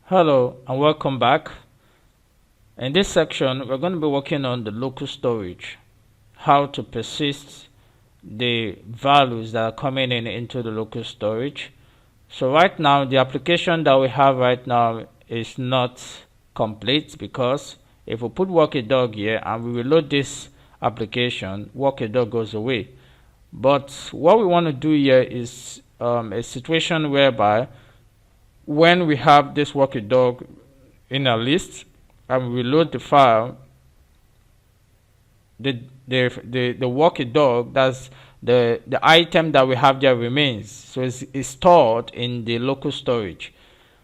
Hello and welcome back. In this section, we're going to be working on the local storage, how to persist the values that are coming in into the local storage. So right now, the application that we have right now is not complete because if we put walk-a-dog here and we reload this application, walk-a-dog goes away. But what we want to do here is a situation whereby when we have this walk-a-dog in a list and we load the file, the walk-a-dog, that's the item that we have there, remains. So it's stored in the local storage.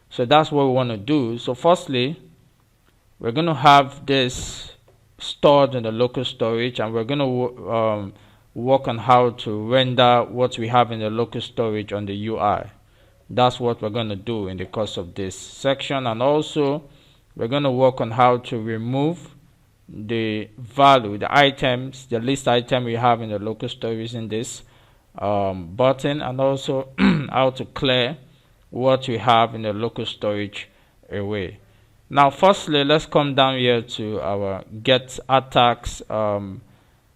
So that's what we want to do. So firstly, we're going to have this stored in the local storage, and we're going to work on how to render what we have in the local storage on the UI. That's what we're going to do in the course of this section. And also we're going to work on how to remove the value, the items, the list item we have in the local storage in this button, and also how to clear what we have in the local storage away. Now firstly, let's come down here to our get attacks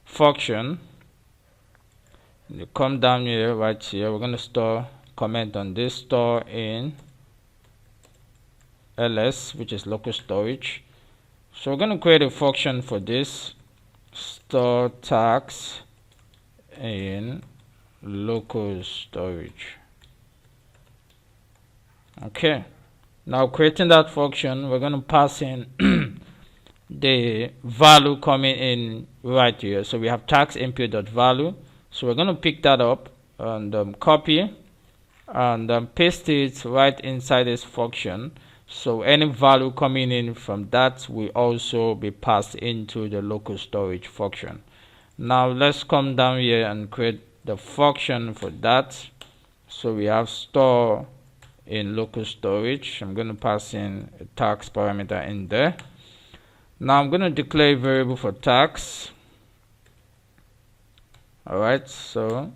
function. You come down here, right here, we're going to store comment on this, store in ls, which is local storage. So we're going to create a function for this, store tags in local storage. Okay, now creating that function, we're going to pass in the value coming in right here. So we have tags input.value. So we're going to pick that up and copy and paste it right inside this function. So any value coming in from that will also be passed into the local storage function. Now let's come down here and create the function for that. So we have store in local storage. I'm going to pass in a tags parameter in there. Now I'm going to declare a variable for tags. Alright, so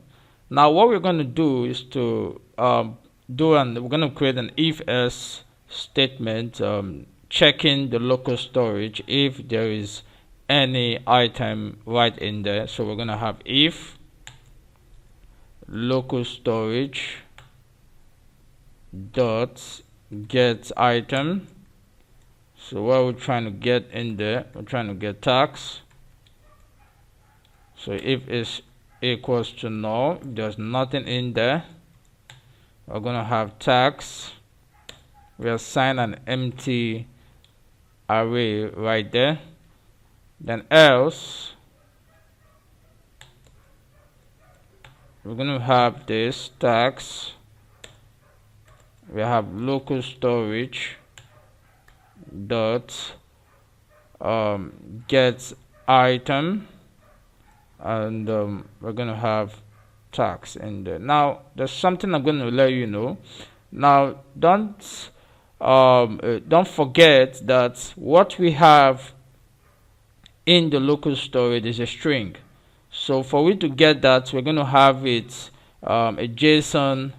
now what we're going to do is to we're going to create an if-else statement checking the local storage if there is any item right in there. So we're going to have if local storage dot get item. So what we're trying to get in there, we're trying to get tags. So if it's equals to null, there's nothing in there, we're going to have tags. We assign an empty array right there. Then else we're going to have this tags. We have local storage dot get item, and we're going to have tags in there. Now there's something I'm going to let you know. Now don't forget that what we have in the local storage is a string. So for we to get that, we're going to have it a JSON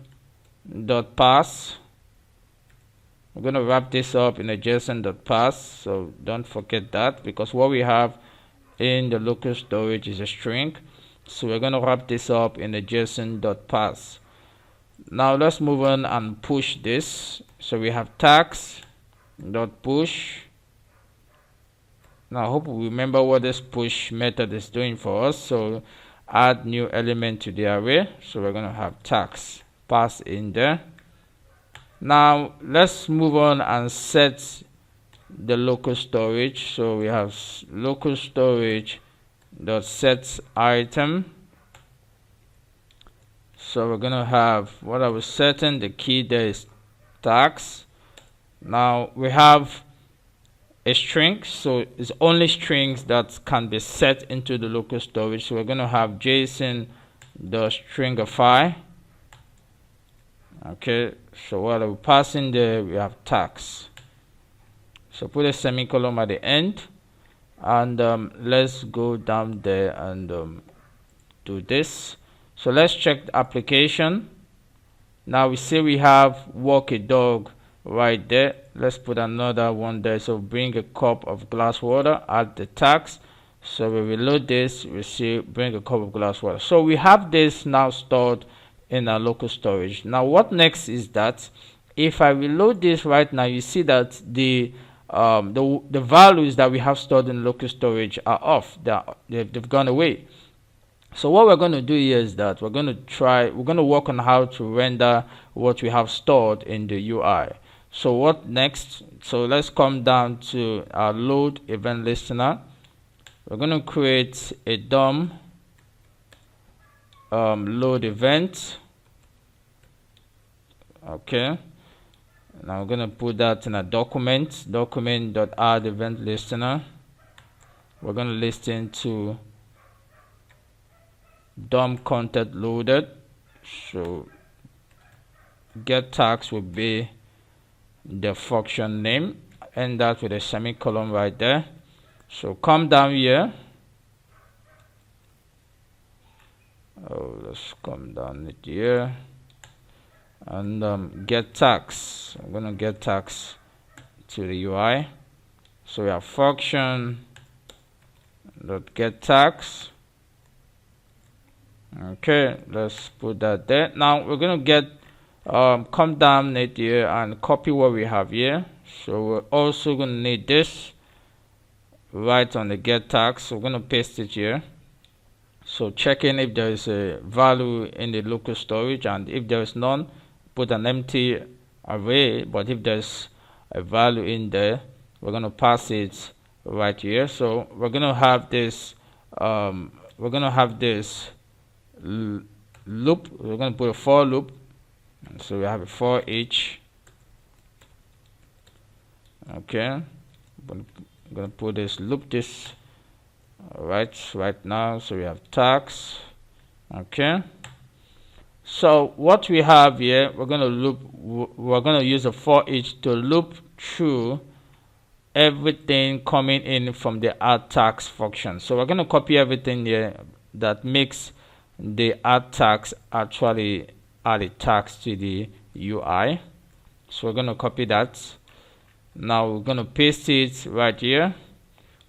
dot pass. We're going to wrap this up in a JSON dot pass. So don't forget that, because what we have in the local storage is a string. So we're going to wrap this up in a JSON dot pass. Now let's move on and push this. So we have tags dot push. Now I hope we remember what this push method is doing for us. So add new element to the array. So we're going to have tags pass in there. Now let's move on and set the local storage. So we have local storage dot set item. So we're gonna have what I was setting, the key there is tags. Now we have a string, so it's only strings that can be set into the local storage. So we're gonna have JSON the stringify. Okay, so what I will pass in there, we have tags. So put a semicolon at the end, and let's go down there and do this. So let's check the application. Now we say we have walk a dog right there. Let's put another one there. So bring a cup of glass water, add the tags. So we reload this, we see bring a cup of glass water. So we have this now stored in our local storage. Now what next is that if I reload this right now, you see that the values that we have stored in local storage are off. They've gone away. So what we're going to do here is that we're going to work on how to render what we have stored in the UI. So what next? So let's come down to our load event listener. We're going to create a DOM load event. Okay. Now we're going to put that in a document.add event listener. We're going to listen to DOM content loaded. So get tags will be the function name, and that with a semicolon right there. So come down here. Let's come down it here and get tags. I'm gonna get tags to the UI. So we have function dot get tags. Okay, let's put that there. Now we're gonna get come down it here and copy what we have here. So we're also gonna need this right on the get tag. So we're gonna paste it here. So checking if there is a value in the local storage, and if there is none, put an empty array. But if there's a value in there, we're gonna pass it right here. So we're gonna have this loop. We're going to put a for loop. So we have a for each. Okay, I'm going to put this loop this right now. So we have tags. Okay, so what we have here, we're going to use a for each to loop through everything coming in from the add tags function. So we're going to copy everything here that makes the add tags actually add a tags to the UI. So we're going to copy that. Now we're going to paste it right here.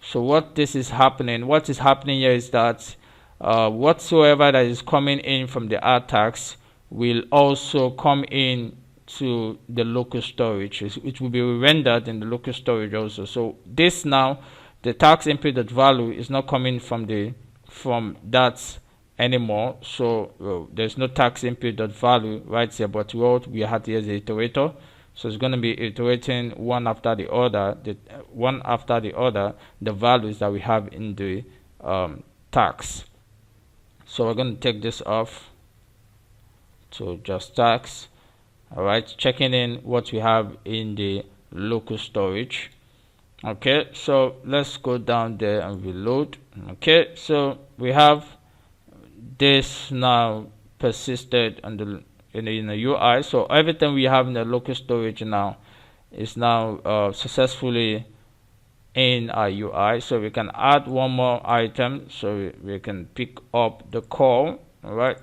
So what is happening here is that whatsoever that is coming in from the add tags will also come in to the local storage. It will be rendered in the local storage also. So this now, the tags input.value is not coming from that anymore. So there's no tags input.value right here, but what we had here is the iterator. So it's going to be iterating one after the other, the values that we have in the tags. So we're going to take this off to just tags. All right, checking in what we have in the local storage. Okay, so let's go down there and reload. Okay, so we have this now persisted in the UI. So everything we have in the local storage now is now successfully in our UI. So we can add one more item, so we can pick up the call. All right,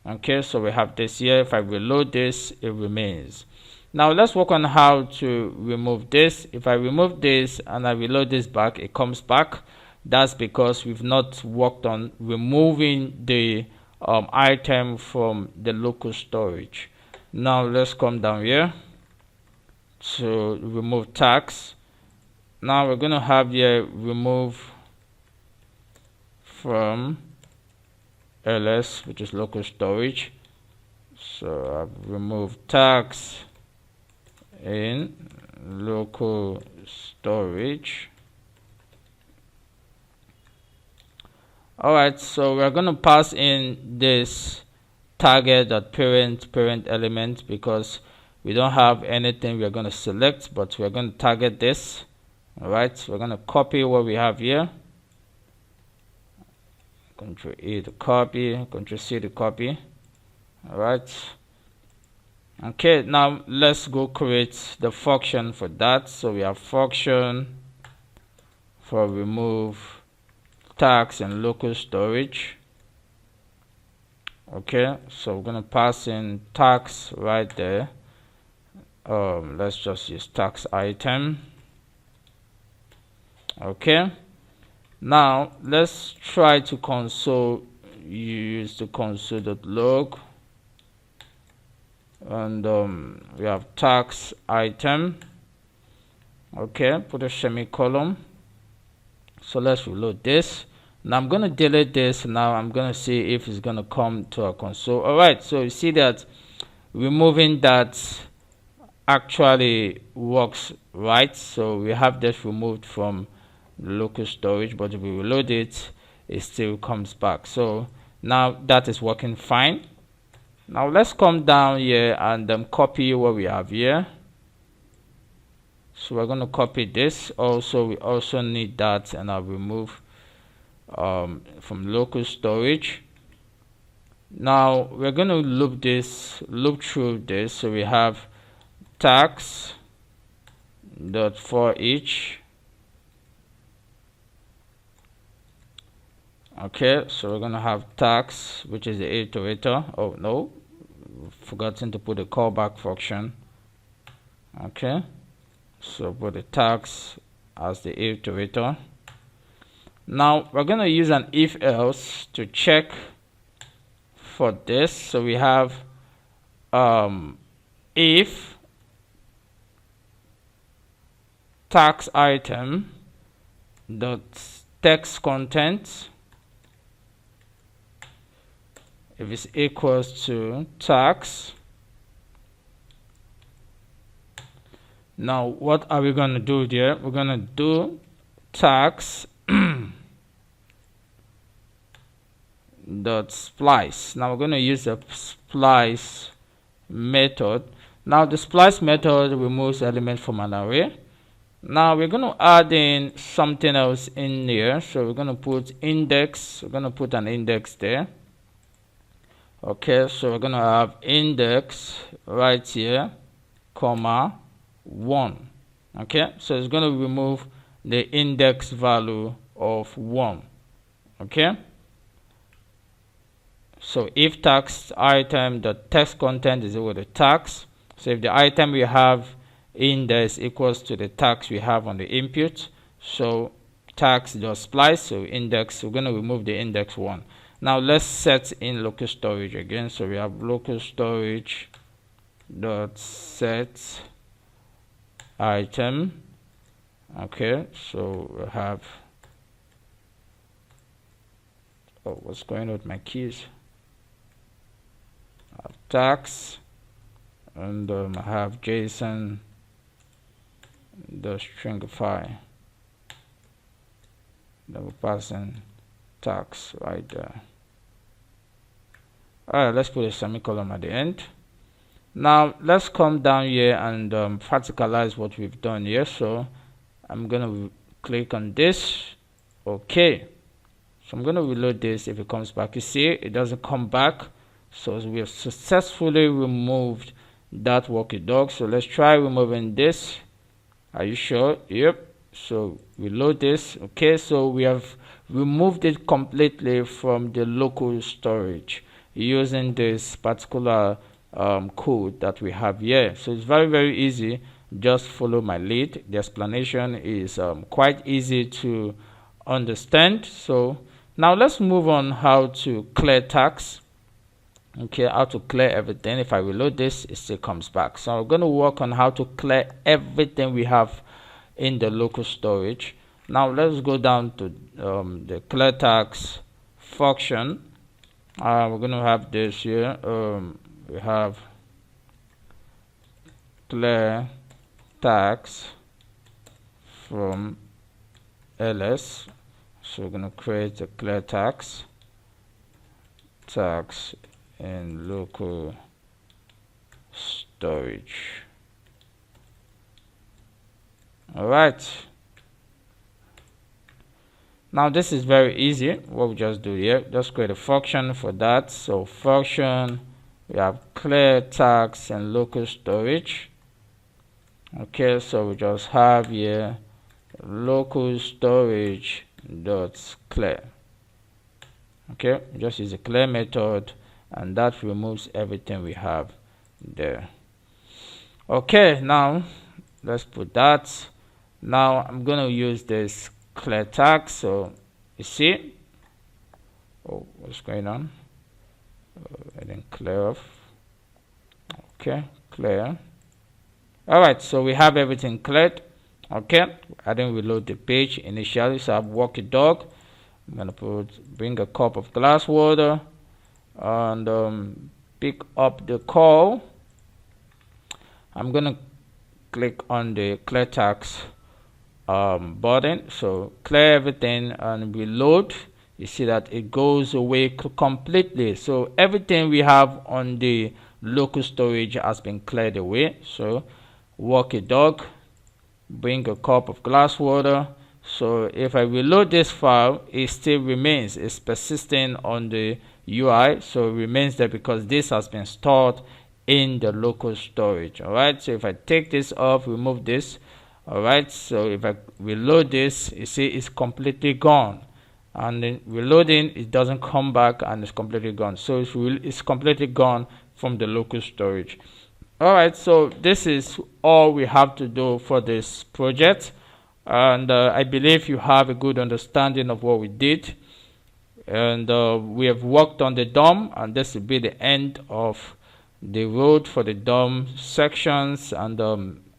okay, so we have this here. If I reload this, it remains. Now let's work on how to remove this. If I remove this and I reload this back, it comes back. That's because we've not worked on removing the item from the local storage. Now let's come down here to remove tags. Now we're going to have here remove from ls, which is local storage. So I've removed tags in local storage. Alright, so we're going to pass in this target.parent element because we don't have anything we're going to select, but we're going to target this. Alright, so we're going to copy what we have here. Control E to copy, Control C to copy. Alright. Okay, now let's go create the function for that. So we have function for remove tags and local storage. Okay, so we're going to pass in tags right there. let's just use tax item. Okay, now let's try to console. Use the console.log, and we have tax item. Okay, put a semicolon. So let's reload this. Now I'm going to delete this. Now I'm going to see if it's going to come to our console. All right, so you see that removing that actually works, right? So we have this removed from the local storage, but if we reload it, it still comes back. So now that is working fine. Now let's come down here and copy what we have here. So we're going to copy this. Also, we also need that, and I'll remove from local storage. Now we're going to loop through this. So we have tax dot for each. Okay, so we're going to have tax, which is the iterator. Oh no, forgotten to put the callback function. Okay, so put the tax as the iterator. Now we're going to use an if else to check for this. So we have if tax item dot text content, if it's equals to tax. Now what are we going to do there? We're going to do tax dot splice. Now we're going to use a splice method. Now the splice method removes elements from an array. Now we're going to add in something else in here. So we're going to put index. We're going to put an index there. Okay, so we're going to have index right here, comma 1. Okay, so it's going to remove the index value of 1. Okay, so if tax item the text content is equal to tax, so if the item we have index equals to the tax we have on the input, so tax dot splice, so index, we're going to remove the index 1. Now let's set in local storage again. So we have local storage dot set item. Okay, so we have, oh, what's going on with my keys? I have tax, and I have JSON the stringify, double passing tax right there. Alright, let's put a semicolon at the end. Now let's come down here and practicalize what we've done here. So I'm gonna click on this. Okay, so I'm gonna reload this. If it comes back, you see it doesn't come back. So we have successfully removed that walkie dog. So let's try removing this. Are you sure? Yep. So reload this. Okay, so we have removed it completely from the local storage using this particular code that we have here. So it's very easy. Just follow my lead. The explanation is quite easy to understand. So now let's move on how to clear tax. Okay, how to clear everything. If I reload this, it still comes back. So I'm going to work on how to clear everything we have in the local storage. Now let's go down to the clear tax function. We're going to have this here. We have clear tax from ls. So we're going to create a clear tax in local storage. All right, now this is very easy. What we just do here, just create a function for that. So function, we have clear tax and local storage. Okay, so we just have here local storage dot clear. Okay, just use a clear method, and that removes everything we have there. Okay, now let's put that. Now I'm gonna use this clear tag. So you see, oh, what's going on? I didn't clear off. Okay, clear. All right, so we have everything cleared. Okay, I didn't reload the page initially, so I've walked a dog. I'm gonna bring a cup of glass water and pick up the call. I'm gonna click on the clear tags button, so clear everything and reload. You see that it goes away completely, so everything we have on the local storage has been cleared away. So walk a dog, bring a cup of glass water. So if I reload this file, it still remains, it's persisting on the UI, so it remains there because this has been stored in the local storage. All right, so if I take this off, remove this. All right, so if I reload this, you see it's completely gone, and then reloading, it doesn't come back and it's completely gone. So it's completely gone from the local storage. All right, so this is all we have to do for this project, and I believe you have a good understanding of what we did, and we have worked on the DOM, and this will be the end of the road for the DOM sections, and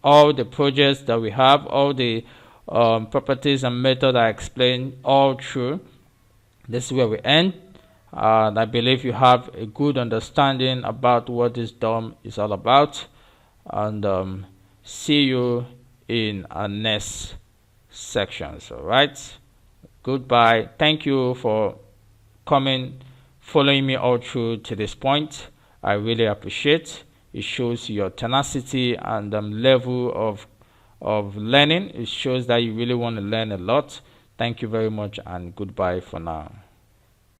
all the projects that we have, all the properties and method I explained all through. This is where we end, and I believe you have a good understanding about what this DOM is all about, and see you in our next sections. All right, goodbye. Thank you for following me all through to this point. I really appreciate it. Shows your tenacity and level of learning. It shows that you really want to learn a lot. Thank you very much, and goodbye for now.